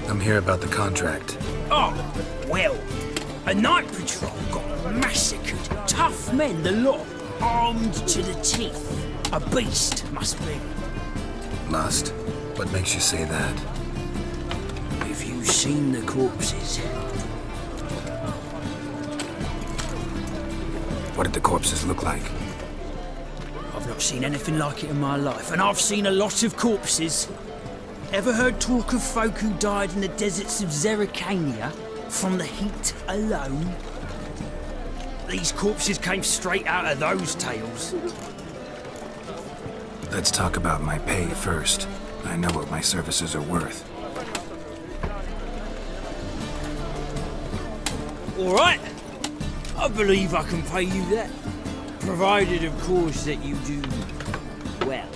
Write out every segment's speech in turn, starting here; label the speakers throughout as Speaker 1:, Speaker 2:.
Speaker 1: I'm here about the contract.
Speaker 2: Oh, well, a night patrol got massacred. Tough men, the lot, armed to the teeth. A beast, must be.
Speaker 1: Must? What makes you say that?
Speaker 2: Have you seen the corpses?
Speaker 1: What did the corpses look like?
Speaker 2: I've not seen anything like it in my life, and I've seen a lot of corpses. Ever heard talk of folk who died in the deserts of Zerrikania from the heat alone? These corpses came straight out of those tales.
Speaker 1: Let's talk about my pay first. I know what my services are worth.
Speaker 2: All right. I believe I can pay you that. Provided, of course, that you do well.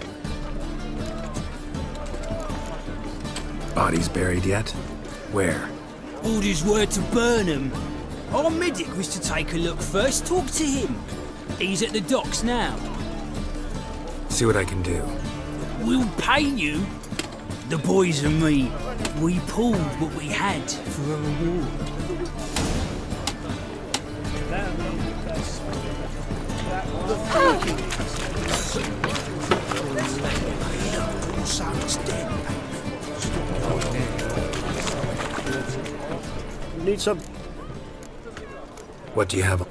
Speaker 1: Bodies buried yet? Where?
Speaker 2: Orders were to burn them. Our medic was to take a look first. Talk to him. He's at the docks now.
Speaker 1: See what I can do.
Speaker 2: We'll pay you. The boys and me, we pulled what we had for a reward.
Speaker 3: Need some.
Speaker 1: What do you have?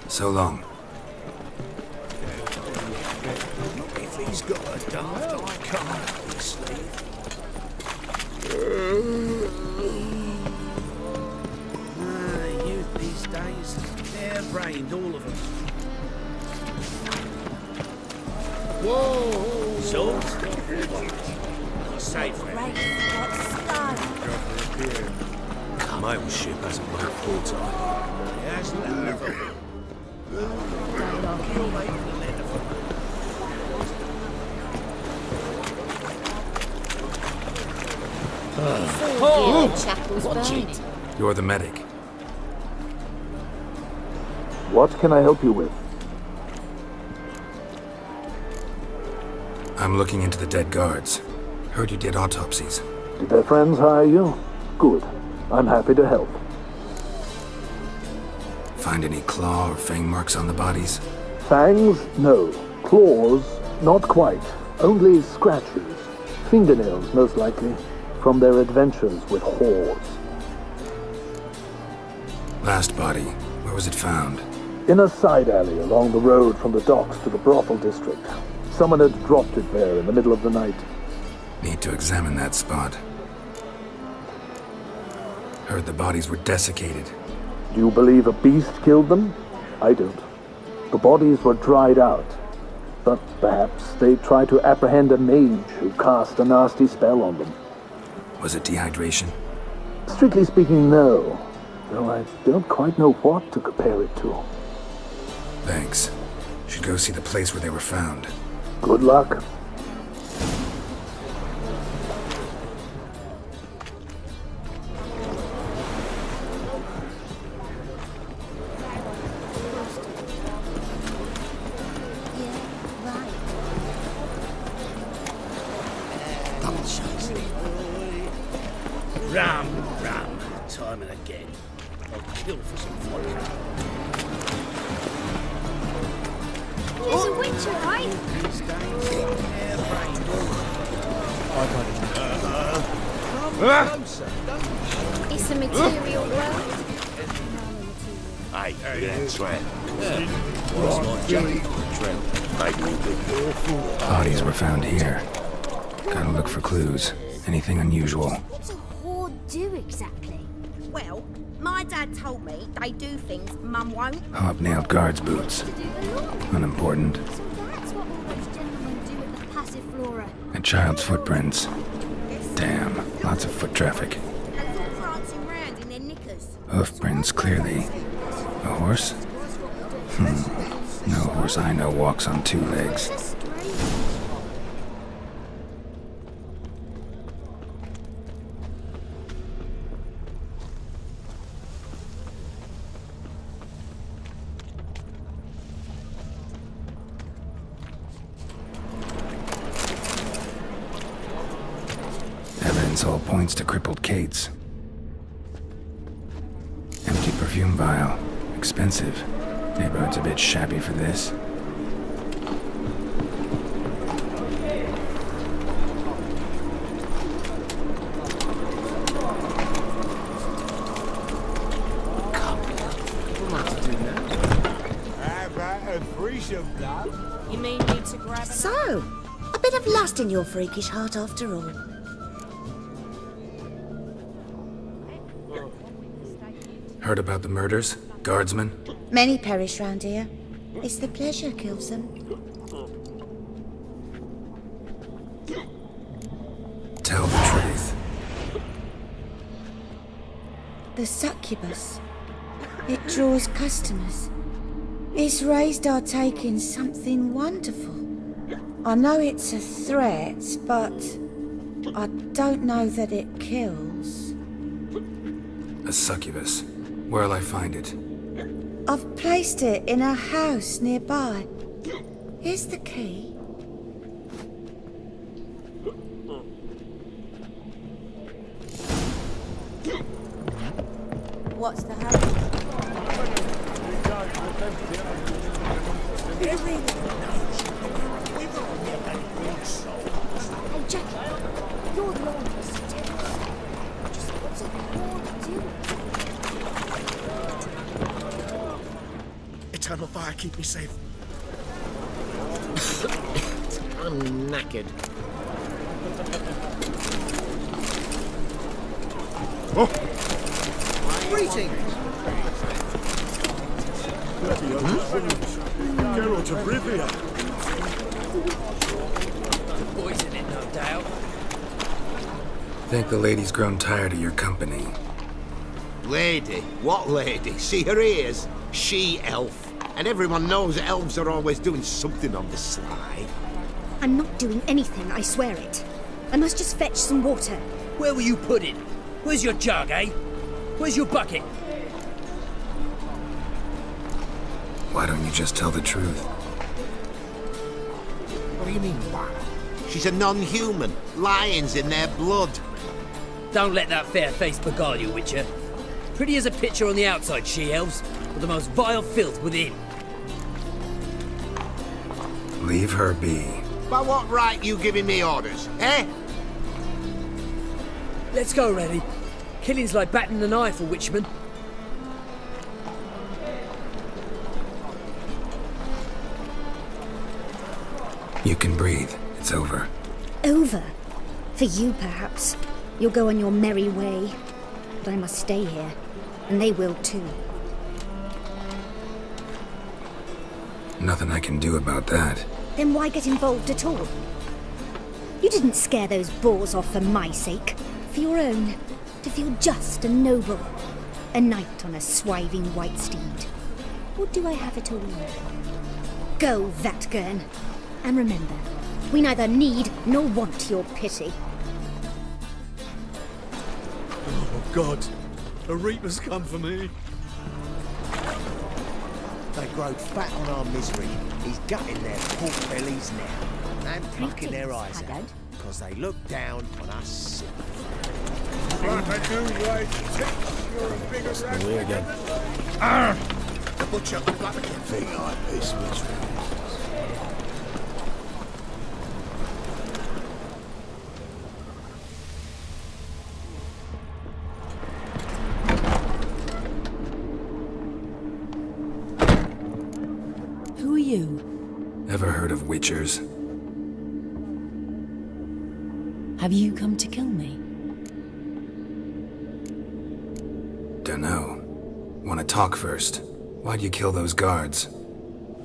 Speaker 1: So long.
Speaker 3: If he's got a daft, I can't help his sleeve. Youth these days, they're brained, all of them. Whoa! Swords? Safe,
Speaker 4: My old ship hasn't worked full time.
Speaker 3: Yes, level.
Speaker 5: Chapel's buried.
Speaker 1: You're the medic.
Speaker 6: What can I help you with?
Speaker 1: I'm looking into the dead guards. Heard you did autopsies.
Speaker 6: Did their friends hire you? Good. I'm happy to help.
Speaker 1: Find any claw or fang marks on the bodies?
Speaker 6: Fangs? No. Claws? Not quite. Only scratches. Fingernails, most likely. From their adventures with whores.
Speaker 1: Last body. Where was it found?
Speaker 6: In a side alley along the road from the docks to the brothel district. Someone had dropped it there in the middle of the night.
Speaker 1: Need to examine that spot. Heard the bodies were desiccated.
Speaker 6: Do you believe a beast killed them? I don't. The bodies were dried out. But perhaps they tried to apprehend a mage who cast a nasty spell on them.
Speaker 1: Was it dehydration?
Speaker 6: Strictly speaking, no. Though I don't quite know what to compare it to.
Speaker 1: Thanks. Should go see the place where they were found.
Speaker 6: Good luck.
Speaker 3: Rum, time and again. I'll kill for some vodka.
Speaker 5: He's a witcher, right? It's a material world.
Speaker 4: Hey, that's right. What's my job?
Speaker 1: Bodies were found here. Gotta look for clues. Anything unusual.
Speaker 5: What's a horde do exactly?
Speaker 7: Well, my dad told me they do things Mum won't.
Speaker 1: Hobnailed guards' boots. Unimportant.
Speaker 5: So that's what all those gentlemen do at the Passiflora.
Speaker 1: A child's footprints. Damn, lots of foot traffic.
Speaker 7: And all prancing round in their knickers.
Speaker 1: Hoof prints, clearly. A horse? No horse I know walks on two legs.
Speaker 5: Just strange.
Speaker 1: Evidence all points to crippled Kate's. Empty perfume vial. Expensive. Neighborhood's a bit shabby for this.
Speaker 3: How about a threesome, love?
Speaker 7: You mean you to grab
Speaker 8: So, a bit of lust in your freakish heart after all.
Speaker 1: Heard about the murders? Guardsmen?
Speaker 8: Many perish round here. It's the pleasure kills them.
Speaker 1: Tell the truth.
Speaker 8: The succubus. It draws customers. It's raised our take in something wonderful. I know it's a threat, but I don't know that it kills.
Speaker 1: A succubus. Where'll I find it?
Speaker 8: I've placed it in a house nearby. Here's the key. What's the hurry?
Speaker 5: Hey, Jackie, you're the oldest. Just what's a horde do?
Speaker 3: Eternal fire, keep me safe.
Speaker 9: I'm knackered.
Speaker 3: Greetings! Geralt of Rivia.
Speaker 2: Poison it, no doubt.
Speaker 1: Think the lady's grown tired of your company.
Speaker 9: Lady? What lady? See her ears? She-elf. And everyone knows elves are always doing something on the sly.
Speaker 10: I'm not doing anything, I swear it. I must just fetch some water.
Speaker 2: Where will you put it? Where's your jug, eh? Where's your bucket?
Speaker 1: Why don't you just tell the truth?
Speaker 9: What do you mean, why? She's a non-human. Lions in their blood.
Speaker 2: Don't let that fair face beguile you, Witcher. Pretty as a picture on the outside, she-elves, but the most vile filth within.
Speaker 1: Leave her be.
Speaker 9: By what right you giving me orders, eh?
Speaker 2: Let's go, Reddy. Killing's like batting an eye for witchmen.
Speaker 1: You can breathe. It's over.
Speaker 10: Over? For you, perhaps. You'll go on your merry way. But I must stay here. And they will too.
Speaker 1: Nothing I can do about that.
Speaker 10: Then why get involved at all? You didn't scare those boars off for my sake. For your own. To feel just and noble. A knight on a swiving white steed. Or do I have it all? Go, Vatgern. And remember, we neither need nor want your pity.
Speaker 3: Oh, God. A reaper's come for me.
Speaker 11: They grow fat on our misery. He's gutting their pork bellies now. And plucking their eyes out. Because they look down on us sick. Away again.
Speaker 3: The butcher and black thing I piss which
Speaker 2: Who are you?
Speaker 1: Ever heard of witchers?
Speaker 2: Have you come to kill me?
Speaker 1: Dunno. Wanna talk first? Why'd you kill those guards?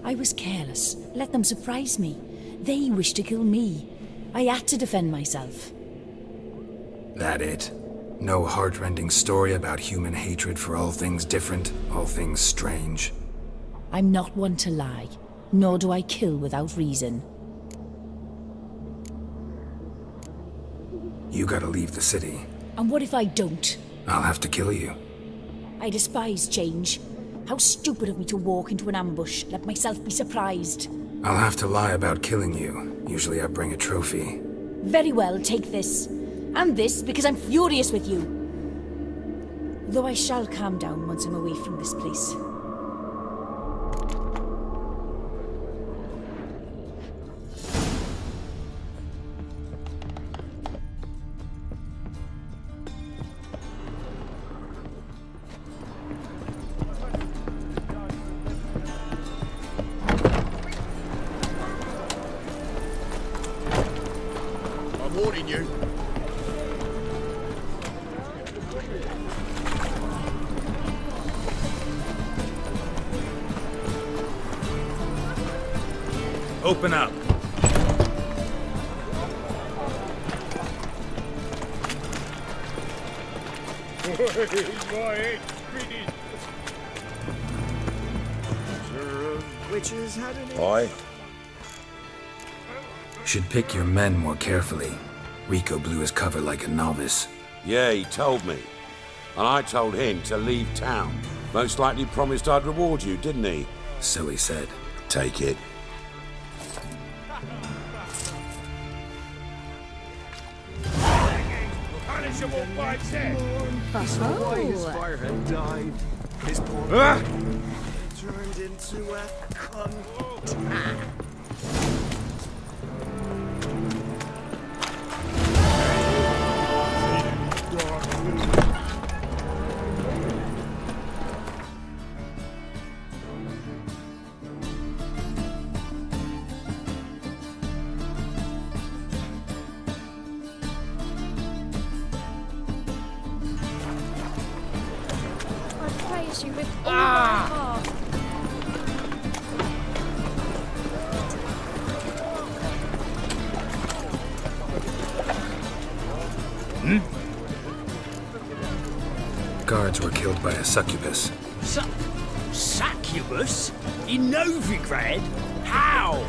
Speaker 2: I was careless. Let them surprise me. They wished to kill me. I had to defend myself.
Speaker 1: That it? No heartrending story about human hatred for all things different, all things strange?
Speaker 2: I'm not one to lie, nor do I kill without reason.
Speaker 1: You gotta leave the city.
Speaker 2: And what if I don't?
Speaker 1: I'll have to kill you.
Speaker 2: I despise change. How stupid of me to walk into an ambush, let myself be surprised.
Speaker 1: I'll have to lie about killing you. Usually I bring a trophy.
Speaker 2: Very well, take this. And this, because I'm furious with you. Though I shall calm down once I'm away from this place.
Speaker 3: I'm warning you.
Speaker 12: Open up.
Speaker 3: Witches had an
Speaker 12: Aye.
Speaker 1: Should pick your men more carefully. Rico blew his cover like a novice.
Speaker 13: Yeah, he told me. And I told him to leave town. Most likely promised I'd reward you, didn't he?
Speaker 1: So he said.
Speaker 13: Take it.
Speaker 3: punishable by death.
Speaker 11: Fire had died. His poor turned into a cunt.
Speaker 5: Praise you with all my heart.
Speaker 1: Guards were killed by a succubus.
Speaker 2: Succubus? In Novigrad? How?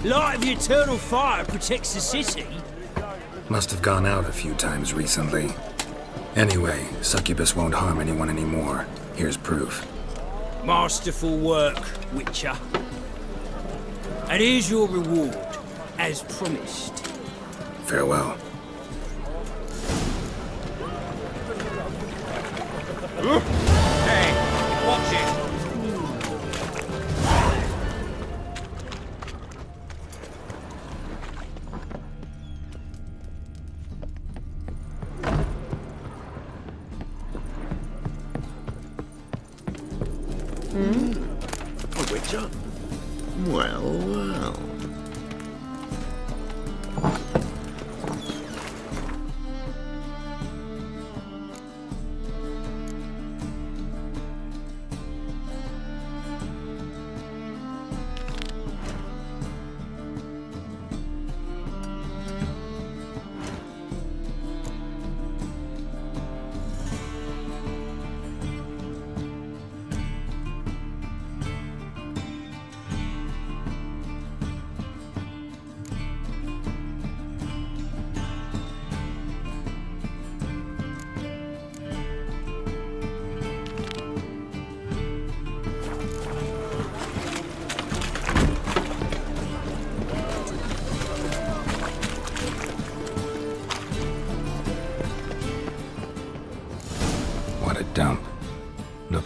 Speaker 2: Light of the eternal fire protects the city?
Speaker 1: Must have gone out a few times recently. Anyway, succubus won't harm anyone anymore. Here's proof.
Speaker 2: Masterful work, Witcher. And here's your reward, as promised.
Speaker 1: Farewell.
Speaker 12: Hey, watch it.
Speaker 3: A witcher? Well, well.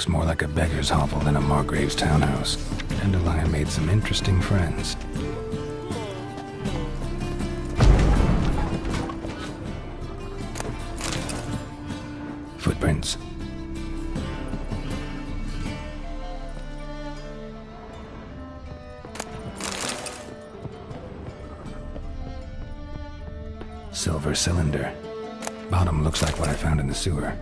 Speaker 1: looks more like a beggar's hovel than a Margrave's townhouse. Dandelion made some interesting friends. Footprints. Silver cylinder. Bottom looks like what I found in the sewer.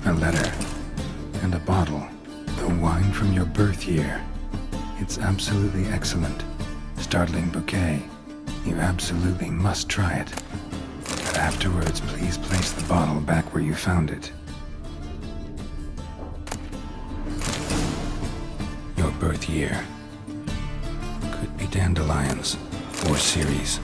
Speaker 1: A letter. And a bottle. The wine from your birth year. It's absolutely excellent. Startling bouquet. You absolutely must try it. But afterwards, please place the bottle back where you found it. Your birth year. Could be dandelions. Or Ceres.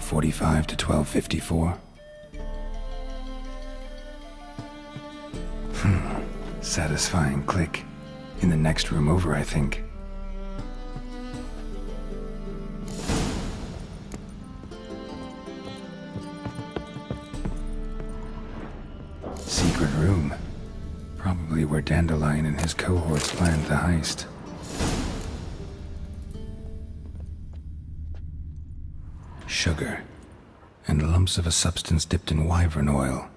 Speaker 1: .45 to 12:54. Satisfying click. In the next room over, I think. Secret room. Probably where Dandelion and his cohorts planned the heist. Sugar, and lumps of a substance dipped in wyvern oil.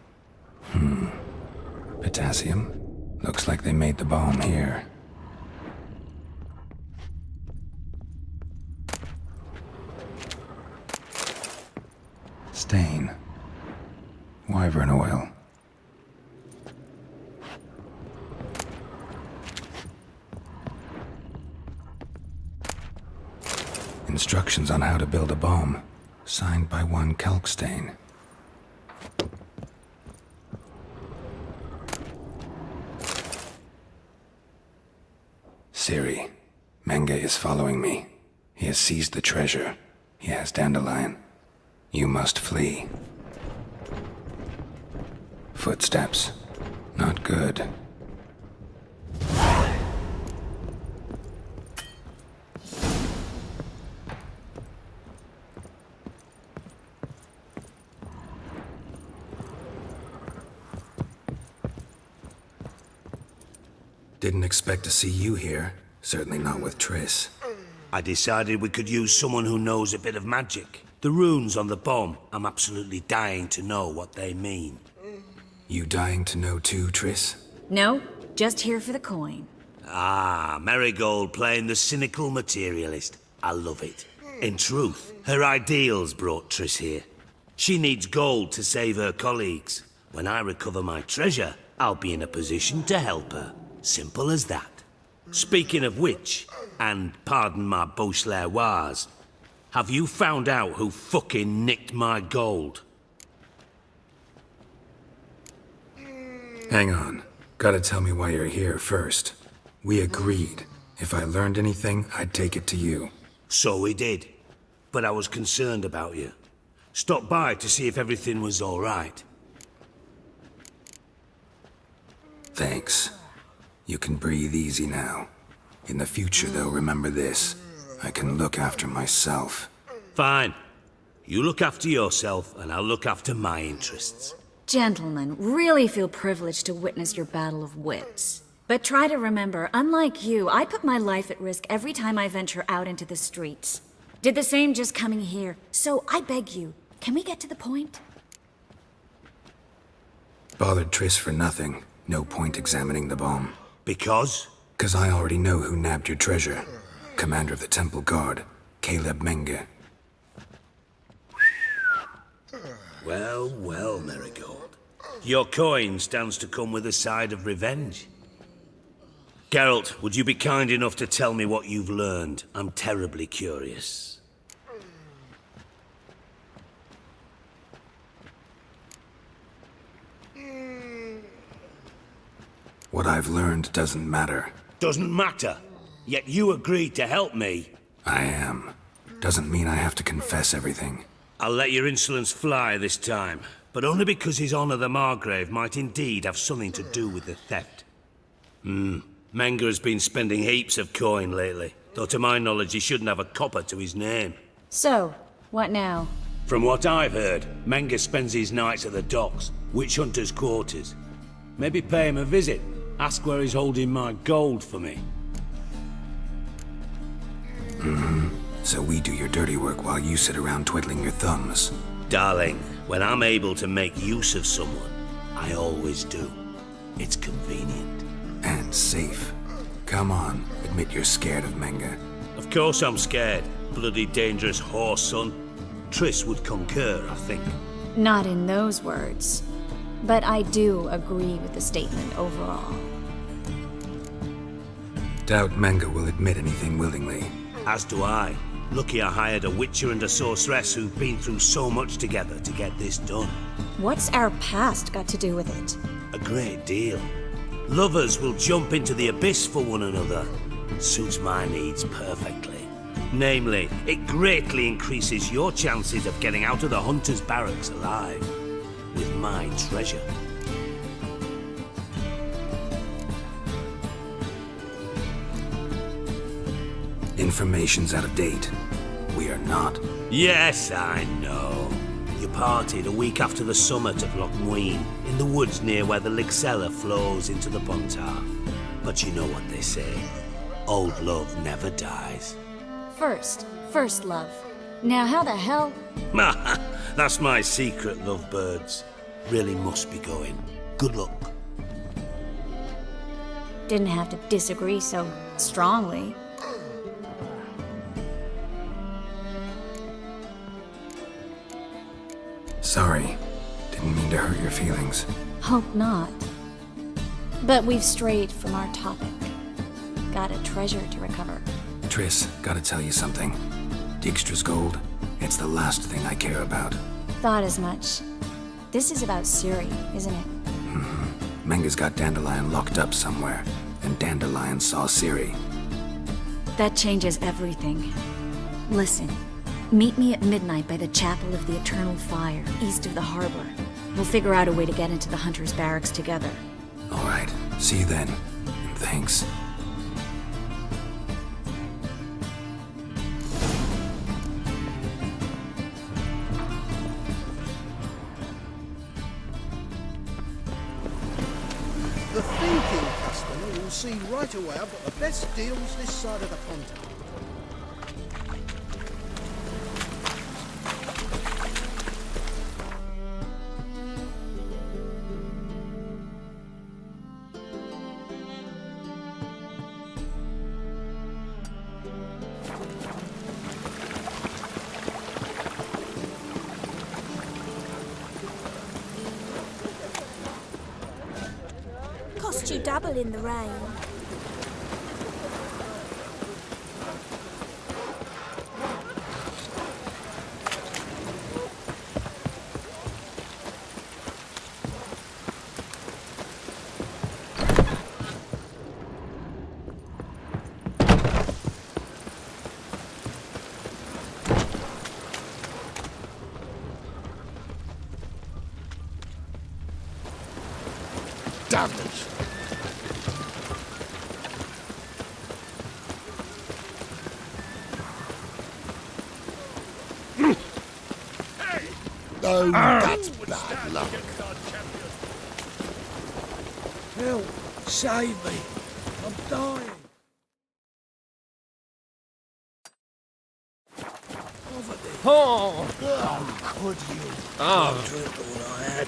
Speaker 1: Potassium? Looks like they made the bomb here. Stain. Wyvern oil. Instructions on how to build a bomb. Signed by one Kalkstain. Ciri, Menge is following me. He has seized the treasure. He has Dandelion. You must flee. Footsteps. Not good. Didn't expect to see you here. Certainly not with Triss.
Speaker 3: I decided we could use someone who knows a bit of magic. The runes on the bomb, I'm absolutely dying to know what they mean.
Speaker 1: You dying to know too, Triss?
Speaker 14: No, just here for the coin.
Speaker 3: Ah, Marigold playing the cynical materialist. I love it. In truth, her ideals brought Triss here. She needs gold to save her colleagues. When I recover my treasure, I'll be in a position to help her. Simple as that. Speaking of which, and pardon my Beauclervoise, have you found out who fucking nicked my gold?
Speaker 1: Hang on. Gotta tell me why you're here first. We agreed. If I learned anything, I'd take it to you.
Speaker 3: So we did. But I was concerned about you. Stopped by to see if everything was all right.
Speaker 1: Thanks. You can breathe easy now. In the future, though, remember this. I can look after myself.
Speaker 3: Fine. You look after yourself, and I'll look after my interests.
Speaker 14: Gentlemen, really feel privileged to witness your battle of wits. But try to remember, unlike you, I put my life at risk every time I venture out into the streets. Did the same just coming here. So I beg you, can we get to the point?
Speaker 1: Bothered Triss for nothing. No point examining the bomb.
Speaker 3: Because?
Speaker 1: 'Cause I already know who nabbed your treasure. Commander of the Temple Guard, Caleb Menge.
Speaker 3: Well, well, Marigold. Your coin stands to come with a side of revenge. Geralt, would you be kind enough to tell me what you've learned? I'm terribly curious.
Speaker 1: What I've learned doesn't matter.
Speaker 3: Doesn't matter. Yet you agreed to help me.
Speaker 1: I am. Doesn't mean I have to confess everything.
Speaker 3: I'll let your insolence fly this time, but only because His Honor the Margrave might indeed have something to do with the theft. Menga has been spending heaps of coin lately, though to my knowledge he shouldn't have a copper to his name.
Speaker 14: So, what now?
Speaker 3: From what I've heard, Menga spends his nights at the docks, witch hunters' quarters. Maybe pay him a visit. Ask where he's holding my gold for me.
Speaker 1: So we do your dirty work while you sit around twiddling your thumbs.
Speaker 3: Darling, when I'm able to make use of someone, I always do. It's convenient.
Speaker 1: And safe. Come on, admit you're scared of Menga.
Speaker 3: Of course I'm scared. Bloody dangerous horse, son. Triss would concur, I think.
Speaker 14: Not in those words. But I do agree with the statement overall.
Speaker 1: Doubt Menga will admit anything willingly.
Speaker 3: As do I. Lucky I hired a witcher and a sorceress who've been through so much together to get this done.
Speaker 14: What's our past got to do with it?
Speaker 3: A great deal. Lovers will jump into the abyss for one another. Suits my needs perfectly. Namely, it greatly increases your chances of getting out of the hunter's barracks alive. With my treasure.
Speaker 1: Information's out of date. We are not.
Speaker 3: Yes, I know. You parted a week after the summit of Loch Muin, in the woods near where the Lixella flows into the Pontar. But you know what they say. Old love never dies.
Speaker 14: First love. Now how the hell?
Speaker 3: That's my secret, lovebirds. Really must be going. Good luck.
Speaker 14: Didn't have to disagree so strongly.
Speaker 1: Sorry. Didn't mean to hurt your feelings.
Speaker 14: Hope not. But we've strayed from our topic. Got a treasure to recover.
Speaker 1: Triss, gotta tell you something. Dijkstra's gold, it's the last thing I care about.
Speaker 14: Thought as much. This is about Ciri, isn't it?
Speaker 1: Menga's got Dandelion locked up somewhere, and Dandelion saw Ciri.
Speaker 14: That changes everything. Listen, meet me at midnight by the Chapel of the Eternal Fire, east of the harbor. We'll figure out a way to get into the Hunter's barracks together.
Speaker 1: All right, see you then. And thanks.
Speaker 11: The thinking customer will see right away I've got the best deals this side of the Pontar.
Speaker 5: Cost you double in the rain.
Speaker 11: Damn it! Oh, that's bad luck.
Speaker 2: Help! Save me! I'm dying!
Speaker 12: Oh!
Speaker 11: Oh, could you?
Speaker 12: Oh!
Speaker 2: Drink all I had.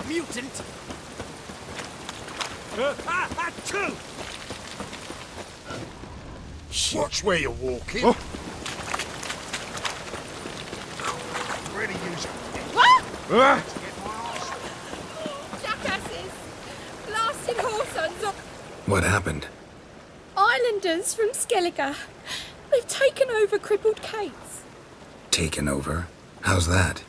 Speaker 12: Mutant!
Speaker 11: Watch where you're walking. Oh. Really use it.
Speaker 5: Jackasses! Blasted horsons!
Speaker 1: What happened?
Speaker 5: Islanders from Skellige. They've taken over crippled Kate's.
Speaker 1: Taken over? How's that?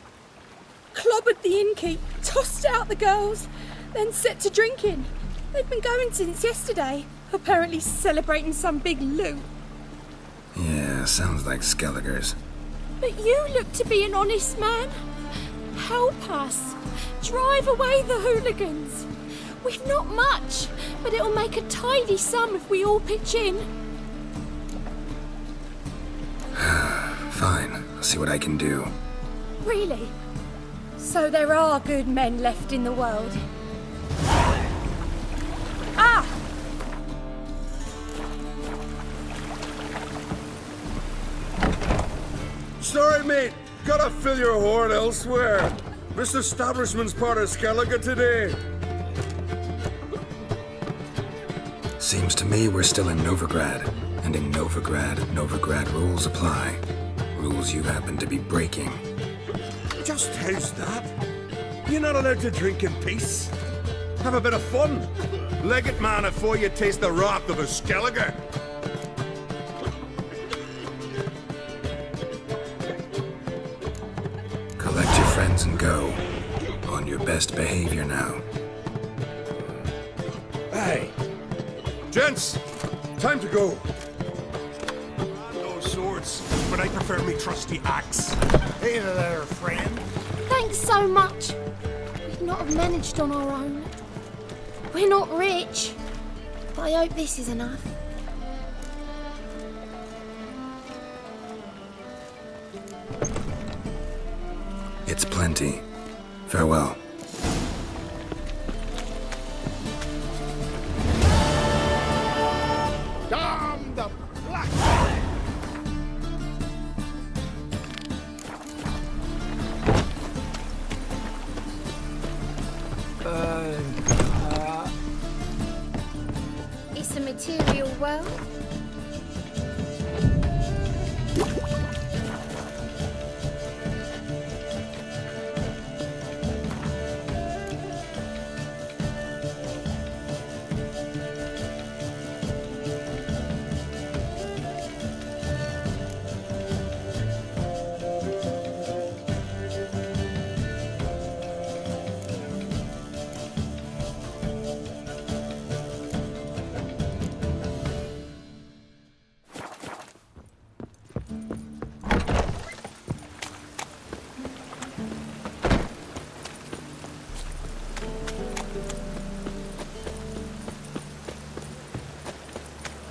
Speaker 5: clobbered the innkeep, tossed out the girls, then set to drinking. They've been going since yesterday, apparently celebrating some big loot.
Speaker 1: Yeah, sounds like Skelligers.
Speaker 5: But you look to be an honest man. Help us. Drive away the hooligans. We've not much, but it'll make a tidy sum if we all pitch in.
Speaker 1: Fine, I'll see what I can do.
Speaker 5: Really? So there are good men left in the world? Ah!
Speaker 15: Sorry, mate. Gotta fill your horn elsewhere. This establishment's part of Skellige today.
Speaker 1: Seems to me we're still in Novigrad. And in Novigrad rules apply. Rules you happen to be breaking.
Speaker 15: Just how's that? You're not allowed to drink in peace. Have a bit of fun. Leg it, man, before you taste the wrath of a Skellige.
Speaker 1: Collect your friends and go. On your best behavior now.
Speaker 15: Hey. Gents, time to go. No swords, but I prefer me trusty axe.
Speaker 11: Hey there, friend.
Speaker 5: Thanks so much. We'd not have managed on our own. We're not rich, but I hope this is enough.
Speaker 1: It's plenty. Farewell.
Speaker 11: Damn the black!
Speaker 5: It's a material world.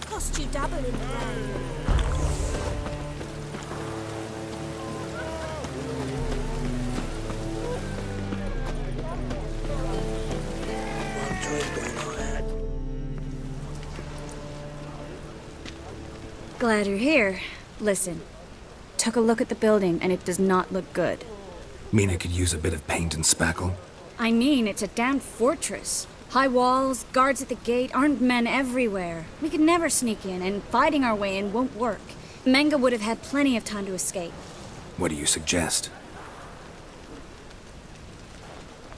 Speaker 5: Cost you double in value.
Speaker 14: Glad you're here. Listen, took a look at the building and it does not look good.
Speaker 1: Mina could use a bit of paint and spackle.
Speaker 14: I mean, it's a damn fortress. High walls, guards at the gate, armed men everywhere. We could never sneak in, and fighting our way in won't work. Menga would have had plenty of time to escape.
Speaker 1: What do you suggest?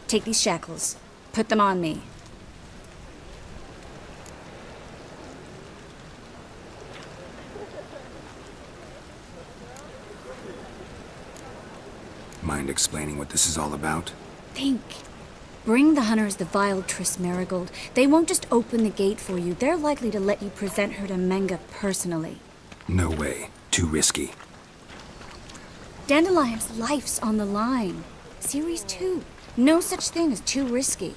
Speaker 14: Take these shackles. Put them on me.
Speaker 1: Mind explaining what this is all about?
Speaker 14: Think. Bring the hunters the vile Triss Marigold. They won't just open the gate for you. They're likely to let you present her to Menga personally.
Speaker 1: No way. Too risky.
Speaker 14: Dandelion's life's on the line. Series 2. No such thing as too risky.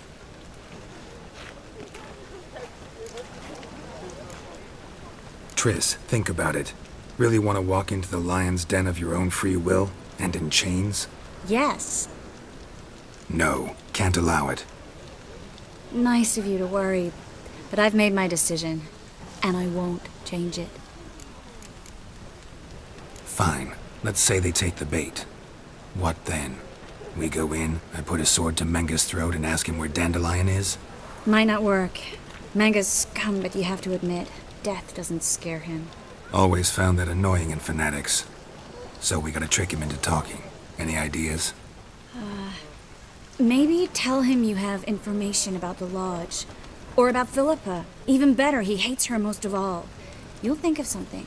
Speaker 1: Triss, think about it. Really want to walk into the lion's den of your own free will? And in chains?
Speaker 14: Yes.
Speaker 1: No, can't allow it.
Speaker 14: Nice of you to worry, but I've made my decision, and I won't change it.
Speaker 1: Fine. Let's say they take the bait. What then? We go in, I put a sword to Menga's throat and ask him where Dandelion is?
Speaker 14: Might not work. Menga's scum, but you have to admit, death doesn't scare him.
Speaker 1: Always found that annoying in fanatics. So we gotta trick him into talking. Any ideas?
Speaker 14: Maybe tell him you have information about the Lodge. Or about Philippa. Even better, he hates her most of all. You'll think of something.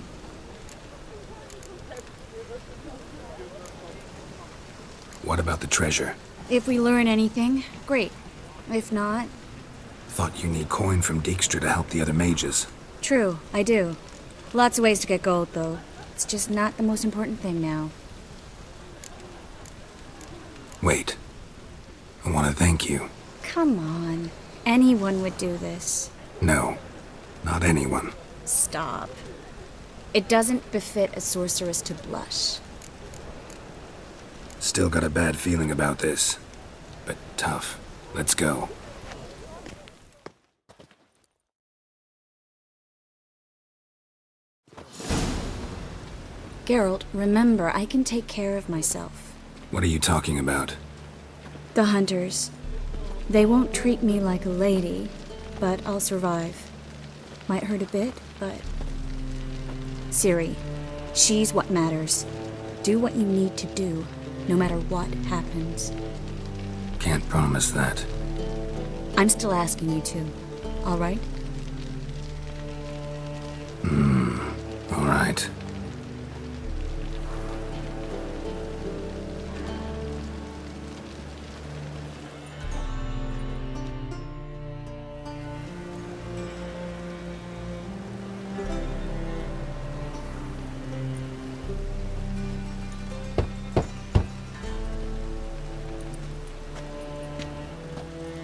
Speaker 1: What about the treasure?
Speaker 14: If we learn anything, great. If not...
Speaker 1: Thought you need coin from Dijkstra to help the other mages.
Speaker 14: True, I do. Lots of ways to get gold, though. It's just not the most important thing now.
Speaker 1: Wait. I want to thank you.
Speaker 14: Come on. Anyone would do this.
Speaker 1: No, not anyone.
Speaker 14: Stop. It doesn't befit a sorceress to blush.
Speaker 1: Still got a bad feeling about this. But tough. Let's go.
Speaker 14: Geralt, remember, I can take care of myself.
Speaker 1: What are you talking about?
Speaker 14: The hunters. They won't treat me like a lady, but I'll survive. Might hurt a bit, but... Ciri, she's what matters. Do what you need to do, no matter what happens.
Speaker 1: Can't promise that.
Speaker 14: I'm still asking you to, all right?
Speaker 1: All right.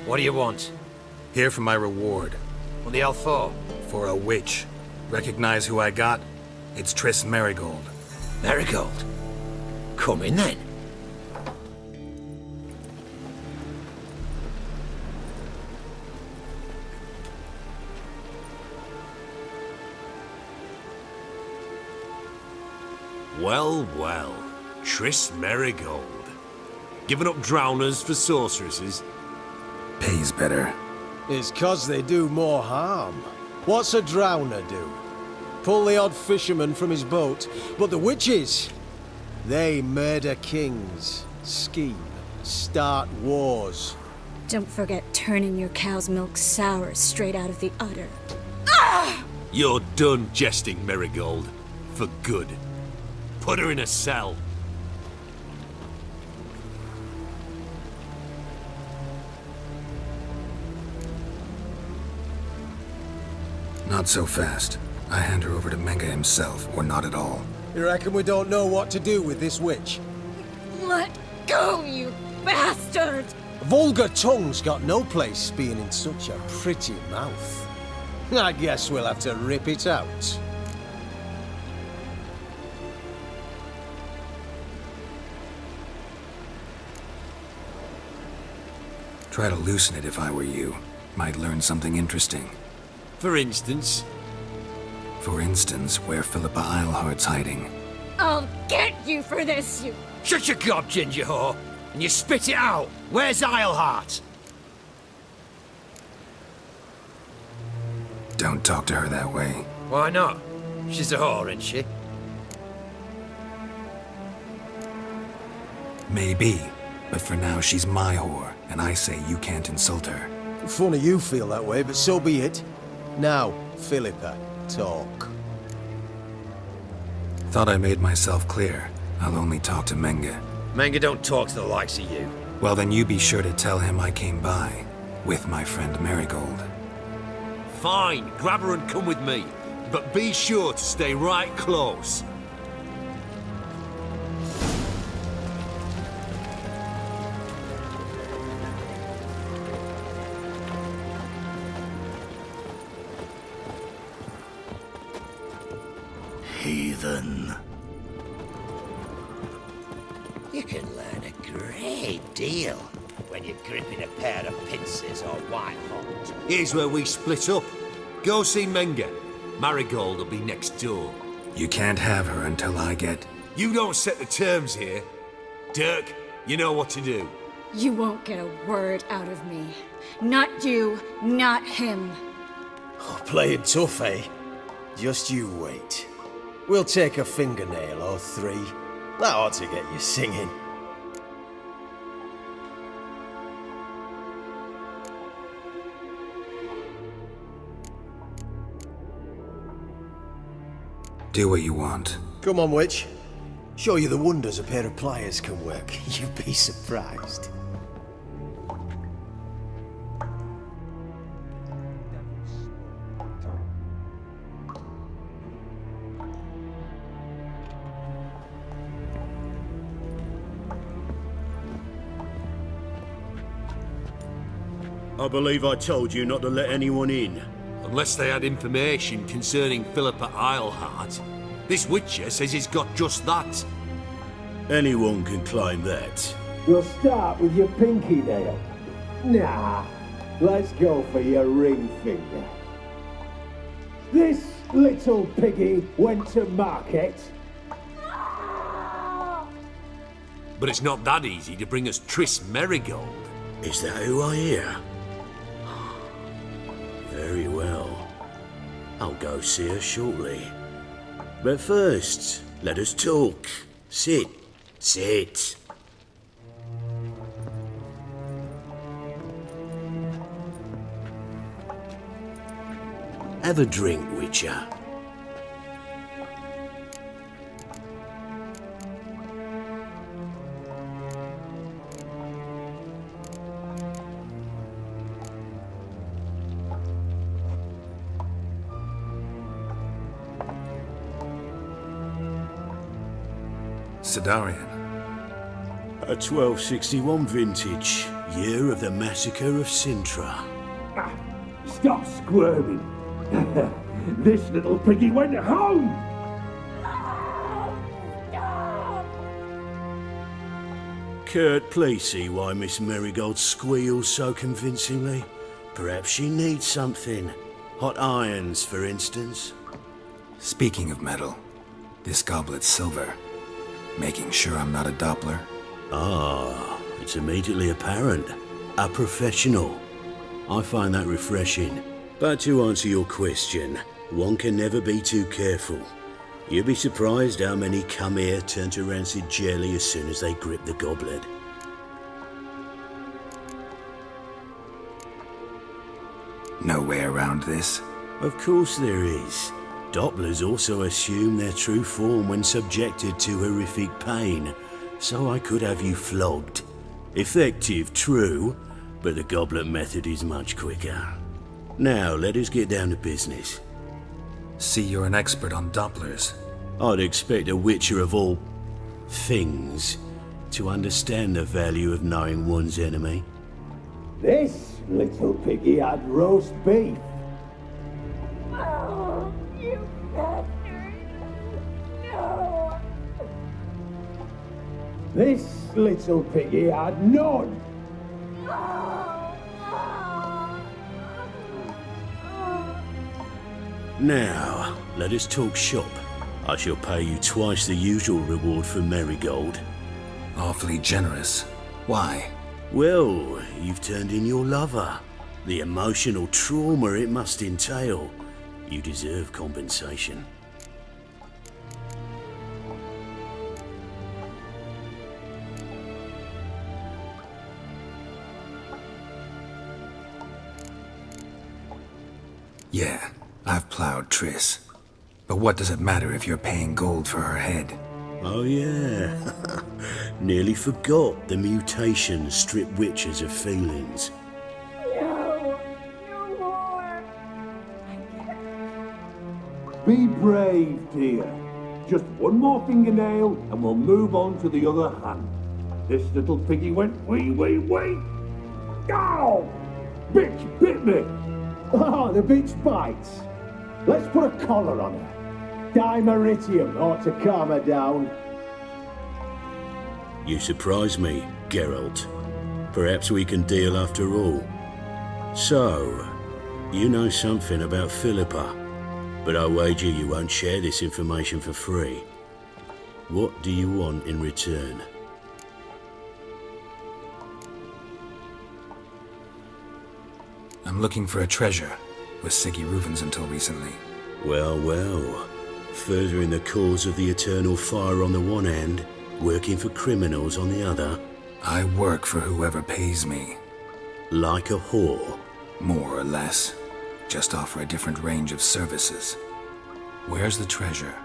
Speaker 12: What do you want?
Speaker 16: Here for my reward.
Speaker 12: What the hell for?
Speaker 16: For a witch. Recognize who I got? It's Triss Merigold.
Speaker 12: Merigold? Come in then.
Speaker 4: Well, well. Triss Merigold. Giving up drowners for sorceresses?
Speaker 1: Pays better.
Speaker 11: It's 'cause they do more harm. What's a drowner do? Pull the odd fisherman from his boat. But the witches, they murder kings, scheme, start wars.
Speaker 14: Don't forget turning your cow's milk sour straight out of the udder.
Speaker 4: You're done jesting, Merigold. For good. Put her in a cell.
Speaker 1: Not so fast. I hand her over to Menga himself, or not at all.
Speaker 11: You reckon we don't know what to do with this witch?
Speaker 5: Let go, you bastard!
Speaker 11: Vulgar tongue's got no place being in such a pretty mouth. I guess we'll have to rip it out.
Speaker 1: Try to loosen it if I were you. Might learn something interesting.
Speaker 4: For instance?
Speaker 1: For instance, where Philippa Eilhart's hiding.
Speaker 5: I'll get you for this, you...
Speaker 12: Shut your gob, ginger whore, and you spit it out. Where's Eilhart?
Speaker 1: Don't talk to her that way.
Speaker 12: Why not? She's a whore, isn't she?
Speaker 1: Maybe, but for now she's my whore, and I say you can't insult her.
Speaker 11: Funny you feel that way, but so be it. Now, Philippa, talk.
Speaker 1: Thought I made myself clear. I'll only talk to Menga.
Speaker 12: Menga don't talk to the likes of you.
Speaker 1: Well, then you be sure to tell him I came by, with my friend Merigold.
Speaker 4: Fine, grab her and come with me. But be sure to stay right close.
Speaker 3: Heathen. You can learn a great deal when you're gripping a pair of pincers or white hot.
Speaker 4: Here's where we split up. Go see Menga. Marigold will be next door.
Speaker 1: You can't have her until I get...
Speaker 4: You don't set the terms here. Dirk, you know what to do.
Speaker 14: You won't get a word out of me. Not you, not him.
Speaker 11: Oh, playing tough, eh? Just you wait. We'll take a fingernail or three. That ought to get you singing.
Speaker 1: Do what you want.
Speaker 11: Come on, witch. Show you the wonders a pair of pliers can work. You'd be surprised.
Speaker 17: I believe I told you not to let anyone in.
Speaker 4: Unless they had information concerning Philippa Eilhart. This Witcher says he's got just that.
Speaker 17: Anyone can claim that.
Speaker 18: We'll start with your pinky nail. Nah, let's go for your ring finger. This little piggy went to market.
Speaker 4: But it's not that easy to bring us Triss Merigold.
Speaker 17: Is that who I hear? Very well. I'll go see her shortly. But first, let us talk. Sit. Sit. Have a drink, Witcher.
Speaker 1: Sidarian.
Speaker 17: A 1261 vintage, year of the massacre of Sintra.
Speaker 18: Stop squirming. This little piggy went home.
Speaker 17: Kurt, please see why Miss Merigold squeals so convincingly. Perhaps she needs something. Hot irons, for instance.
Speaker 1: Speaking of metal, this goblet's silver. Making sure I'm not a Doppler.
Speaker 17: Ah, it's immediately apparent. A professional. I find that refreshing. But to answer your question, one can never be too careful. You'd be surprised how many come here turn to rancid jelly as soon as they grip the goblet.
Speaker 1: No way around this?
Speaker 17: Of course there is. Dopplers also assume their true form when subjected to horrific pain, so I could have you flogged. Effective, true, but the goblet method is much quicker. Now, let us get down to business.
Speaker 1: See, you're an expert on Dopplers.
Speaker 17: I'd expect a Witcher of all things to understand the value of knowing one's enemy.
Speaker 18: This little piggy had roast beef.
Speaker 5: Oh, you bastard. No.
Speaker 18: This little piggy had none.
Speaker 17: Now, let us talk shop. I shall pay you twice the usual reward for Merigold.
Speaker 1: Awfully generous. Why?
Speaker 17: Well, you've turned in your lover. The emotional trauma it must entail. You deserve compensation.
Speaker 1: Yeah, I've plowed Triss. But what does it matter if you're paying gold for her head?
Speaker 17: Oh yeah. Nearly forgot the mutations strip witches of feelings.
Speaker 5: No. No more.
Speaker 18: Be brave, dear. Just one more fingernail and we'll move on to the other hand. This little piggy went wee. Ow! Bitch bit me! Oh, the bitch bites. Let's put a collar on her. Dimeritium ought to calm her down.
Speaker 17: You surprise me, Geralt. Perhaps we can deal after all. So, you know something about Philippa, but I wager you won't share this information for free. What do you want in return?
Speaker 1: I'm looking for a treasure. Was Siggy Reuven's until recently.
Speaker 17: Well, furthering the cause of the eternal fire on the one hand, working for criminals on the other.
Speaker 1: I work for whoever pays me.
Speaker 17: Like a whore?
Speaker 1: More or less. Just offer a different range of services. Where's the treasure?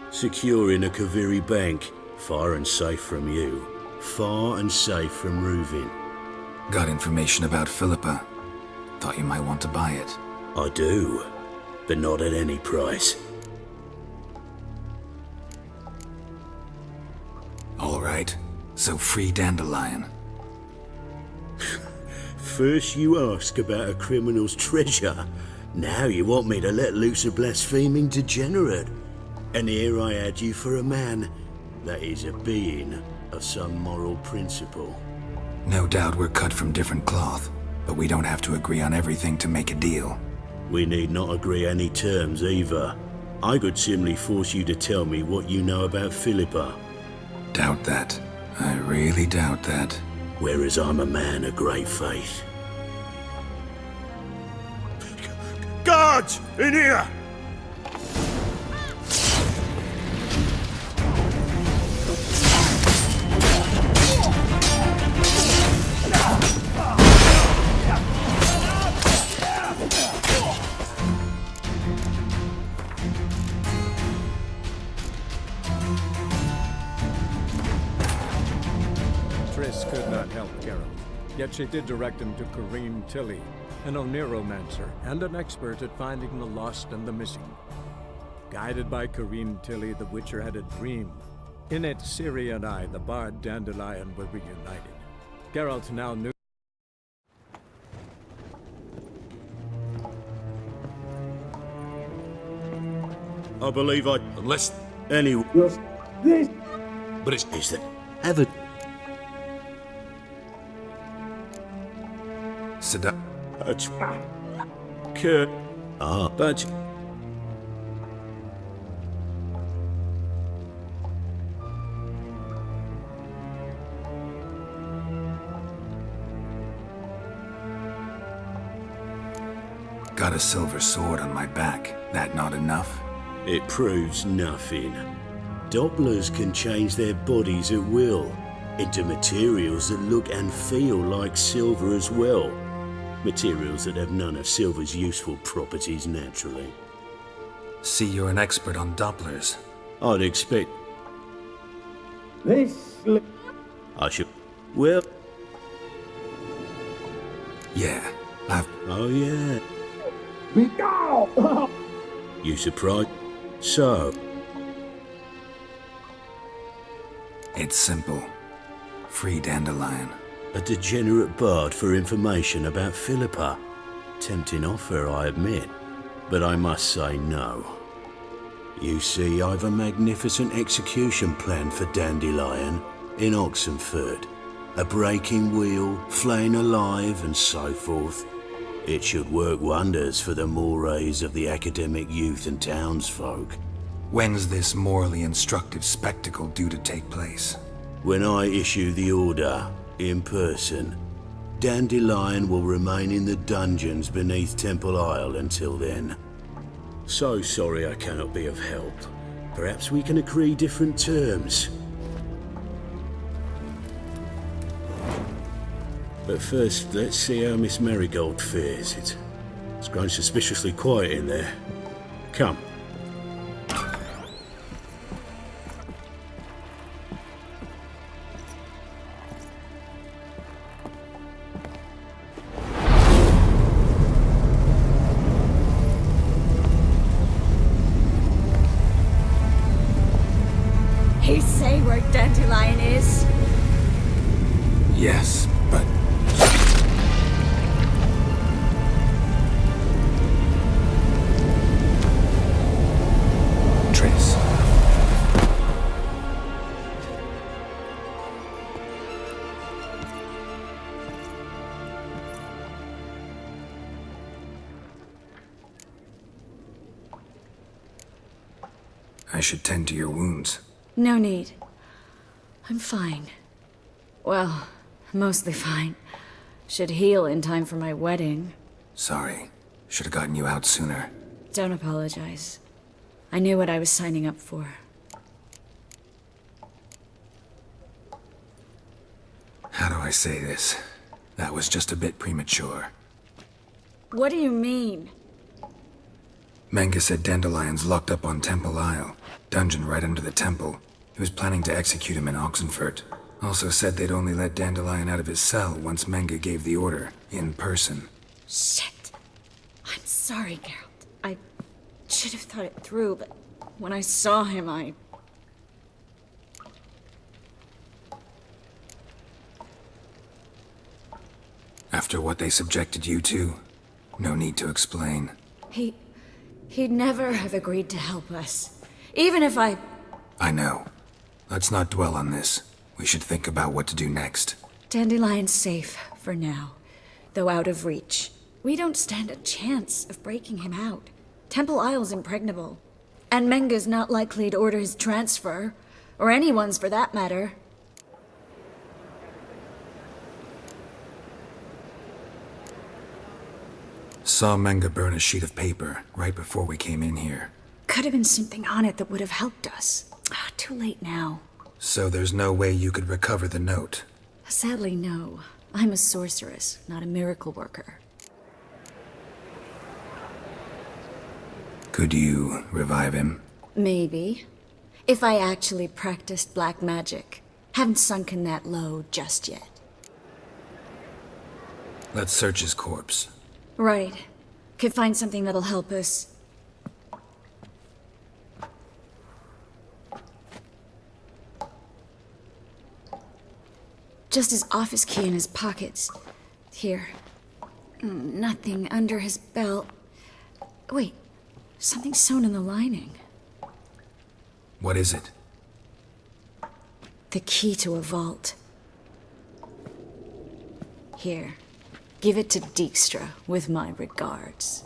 Speaker 17: Secure in a Kaviri bank, far and safe from you. Far and safe from Reuven.
Speaker 1: Got information about Philippa. Thought you might want to buy it.
Speaker 17: I do, but not at any price.
Speaker 1: All right, so free Dandelion.
Speaker 17: First you ask about a criminal's treasure. Now you want me to let loose a blaspheming degenerate. And here I had you for a man. That is, a being of some moral principle.
Speaker 1: No doubt we're cut from different cloth, but we don't have to agree on everything to make a deal.
Speaker 17: We need not agree any terms either. I could simply force you to tell me what you know about Philippa.
Speaker 1: Doubt that. I really doubt that.
Speaker 17: Whereas I'm a man of great faith.
Speaker 15: Guards! In here!
Speaker 19: Triss could not help Geralt, yet she did direct him to Corrine Tilly, an Oniromancer and an expert at finding the lost and the missing. Guided by Corrine Tilly, the Witcher had a dream. In it, Ciri and I, the bard Dandelion, were reunited. Geralt now knew.
Speaker 17: I believe I...
Speaker 4: Unless...
Speaker 17: Anyway...
Speaker 18: This...
Speaker 4: But it's...
Speaker 17: Is that... Ever... Kurt... but...
Speaker 1: Got a silver sword on my back. That not enough?
Speaker 17: It proves nothing. Dopplers can change their bodies at will into materials that look and feel like silver as well. Materials that have none of silver's useful properties naturally.
Speaker 1: See, you're an expert on Dopplers.
Speaker 17: I'd expect...
Speaker 18: This...
Speaker 17: I should... Well...
Speaker 1: Yeah, I've...
Speaker 17: Oh, yeah.
Speaker 18: Go!
Speaker 17: You surprised? So...
Speaker 1: It's simple. Free Dandelion.
Speaker 17: A degenerate bard for information about Philippa. Tempting offer, I admit, but I must say no. You see, I've a magnificent execution plan for Dandelion in Oxenford. A breaking wheel, flaying alive, and so forth. It should work wonders for the mores of the academic youth and townsfolk.
Speaker 1: When's this morally instructive spectacle due to take place?
Speaker 17: When I issue the order, in person. Dandelion will remain in the dungeons beneath Temple Isle until then. So sorry I cannot be of help. Perhaps we can agree different terms. But first, let's see how Miss Marigold fares. It's grown suspiciously quiet in there. Come.
Speaker 14: He say where Dandelion is?
Speaker 1: Yes, but... Triss. I should tend to your wounds.
Speaker 14: No need. I'm fine. Well, mostly fine. Should heal in time for my wedding.
Speaker 1: Sorry. Should have gotten you out sooner.
Speaker 14: Don't apologize. I knew what I was signing up for.
Speaker 1: How do I say this? That was just a bit premature.
Speaker 14: What do you mean?
Speaker 1: Menga said Dandelion's locked up on Temple Isle. Dungeon right under the temple. He was planning to execute him in Oxenfurt. Also said they'd only let Dandelion out of his cell once Menga gave the order, in person.
Speaker 14: Shit. I'm sorry, Geralt. I should have thought it through, but when I saw him,
Speaker 1: After what they subjected you to, no need to explain.
Speaker 14: He'd never have agreed to help us. Even if I
Speaker 1: know. Let's not dwell on this. We should think about what to do next.
Speaker 14: Dandelion's safe for now, though out of reach. We don't stand a chance of breaking him out. Temple Isle's impregnable. And Menga's not likely to order his transfer. Or anyone's for that matter.
Speaker 1: Saw Menga burn a sheet of paper right before we came in here.
Speaker 14: Could have been something on it that would have helped us. Too late now.
Speaker 1: So there's no way you could recover the note?
Speaker 14: Sadly, no. I'm a sorceress, not a miracle worker.
Speaker 1: Could you revive him?
Speaker 14: Maybe. If I actually practiced black magic. Haven't sunken that low just yet.
Speaker 1: Let's search his corpse.
Speaker 14: Right. Could find something that'll help us. Just his office key in his pockets. Here. Nothing under his belt. Wait. Something sewn in the lining.
Speaker 1: What is it?
Speaker 14: The key to a vault. Here. Give it to Dijkstra with my regards.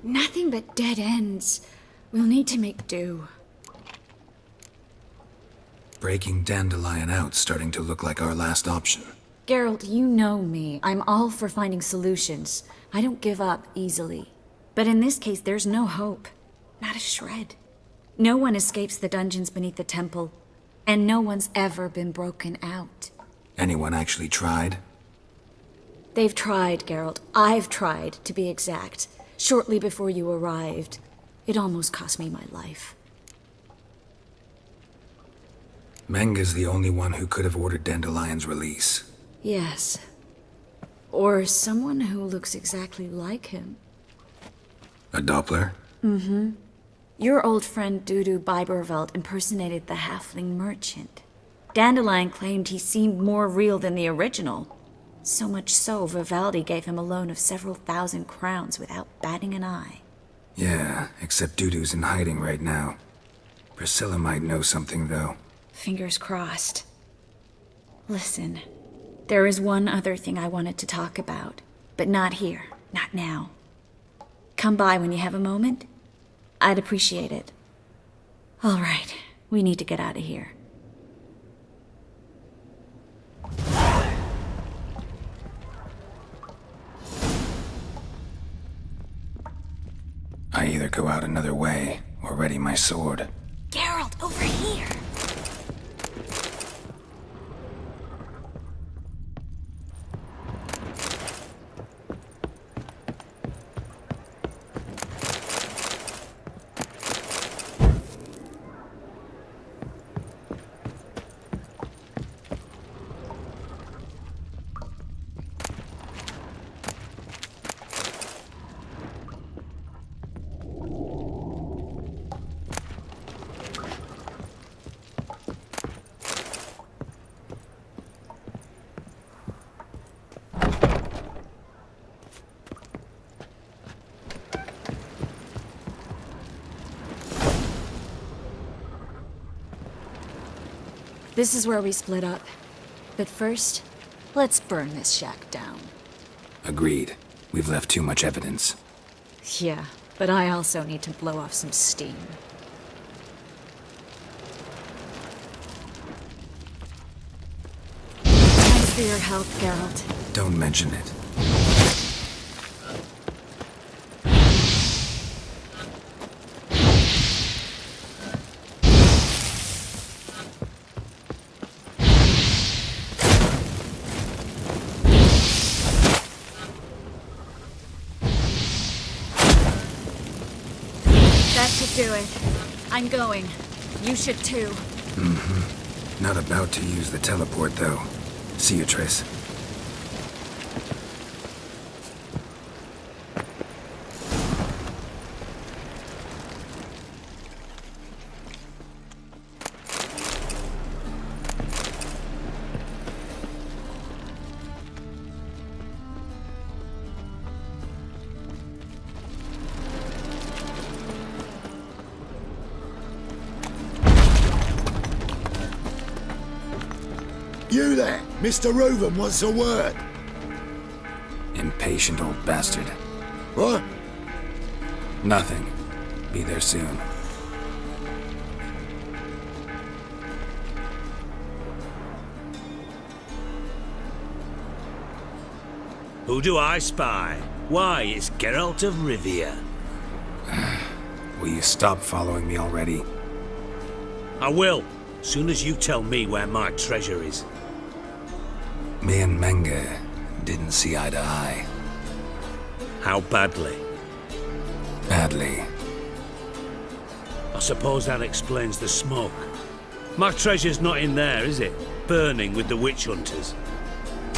Speaker 14: Nothing but dead ends. We'll need to make do.
Speaker 1: Breaking Dandelion out's starting to look like our last option.
Speaker 14: Geralt, you know me. I'm all for finding solutions. I don't give up easily. But in this case, there's no hope. Not a shred. No one escapes the dungeons beneath the temple, and no one's ever been broken out.
Speaker 1: Anyone actually tried?
Speaker 14: They've tried, Geralt. I've tried, to be exact. Shortly before you arrived. It almost cost me my life.
Speaker 1: Menga's the only one who could have ordered Dandelion's release.
Speaker 14: Yes. Or someone who looks exactly like him.
Speaker 1: A Doppler?
Speaker 14: Mm-hmm. Your old friend Dudu Biberveld impersonated the halfling merchant. Dandelion claimed he seemed more real than the original. So much so, Vivaldi gave him a loan of several thousand crowns without batting an eye.
Speaker 1: Yeah, except Dudu's in hiding right now. Priscilla might know something, though.
Speaker 14: Fingers crossed. Listen, there is one other thing I wanted to talk about, but not here, not now. Come by when you have a moment. I'd appreciate it. All right, we need to get out of here.
Speaker 1: I either go out another way or ready my sword.
Speaker 14: Geralt, over here! This is where we split up. But first, let's burn this shack down.
Speaker 1: Agreed. We've left too much evidence.
Speaker 14: Yeah, but I also need to blow off some steam. Thanks for your help, Geralt.
Speaker 1: Don't mention it.
Speaker 14: Do it. I'm going. You should too.
Speaker 1: Mm-hmm. Not about to use the teleport, though. See you, Triss.
Speaker 20: You there, Mr. Reuven wants a word.
Speaker 1: Impatient old bastard.
Speaker 20: What?
Speaker 1: Nothing. Be there soon.
Speaker 3: Who do I spy? Why, it's Geralt of Rivia.
Speaker 1: Will you stop following me already?
Speaker 3: I will, soon as you tell me where my treasure is.
Speaker 1: Me and Menge didn't see eye to eye.
Speaker 3: How badly?
Speaker 1: Badly.
Speaker 3: I suppose that explains the smoke. My treasure's not in there, is it? Burning with the witch hunters.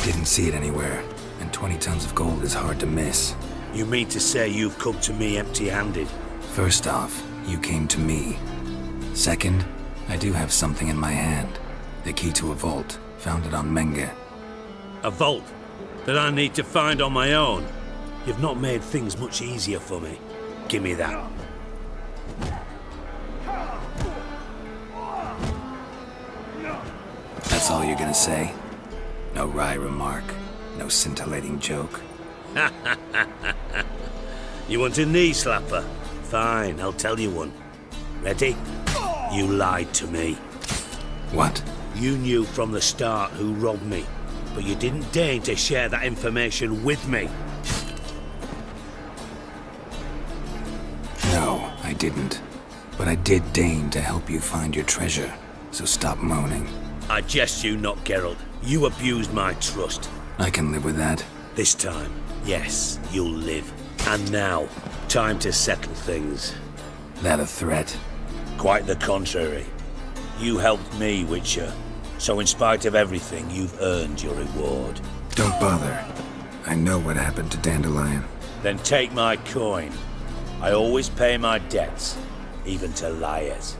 Speaker 1: Didn't see it anywhere, and 20 tons of gold is hard to miss.
Speaker 3: You mean to say you've come to me empty-handed?
Speaker 1: First off, you came to me. Second, I do have something in my hand. The key to a vault, founded on Menge.
Speaker 3: A vault that I need to find on my own? You've not made things much easier for me. Give me that.
Speaker 1: That's all you're gonna say? No wry remark, no scintillating joke?
Speaker 3: You want a knee slapper? Fine, I'll tell you one. Ready? You lied to me.
Speaker 1: What?
Speaker 3: You knew from the start who robbed me, but you didn't deign to share that information with me.
Speaker 1: No, I didn't. But I did deign to help you find your treasure, so stop moaning.
Speaker 3: I jest you not, Geralt. You abused my trust.
Speaker 1: I can live with that.
Speaker 3: This time, yes, you'll live. And now, time to settle things.
Speaker 1: That a threat?
Speaker 3: Quite the contrary. You helped me, Witcher. So in spite of everything, you've earned your reward.
Speaker 1: Don't bother. I know what happened to Dandelion.
Speaker 3: Then take my coin. I always pay my debts, even to liars.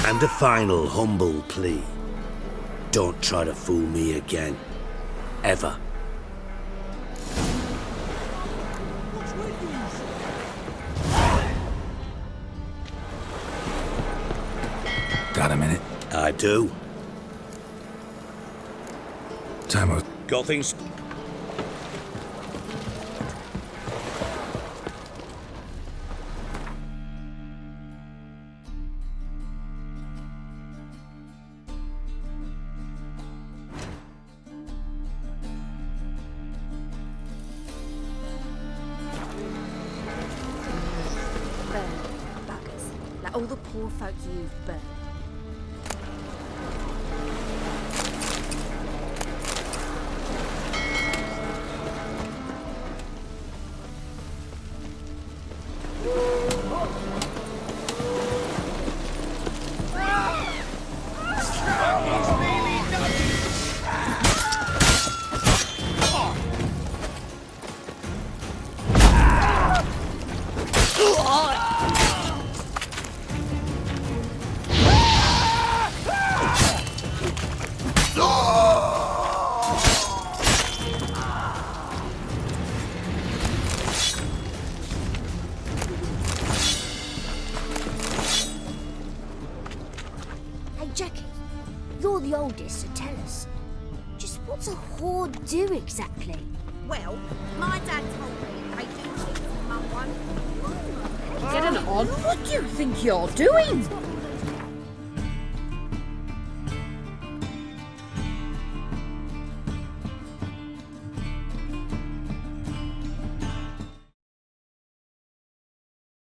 Speaker 3: And a final humble plea. Don't try to fool me again. Ever.
Speaker 1: Got a minute?
Speaker 3: I do.
Speaker 1: Time.
Speaker 3: Got things...
Speaker 10: All the poor folk you've burned.
Speaker 5: You're the oldest, so tell us. Just what's a hoard do exactly?
Speaker 7: Well, my dad told me they do things, Mum one.
Speaker 21: Get on! What do you think you're doing?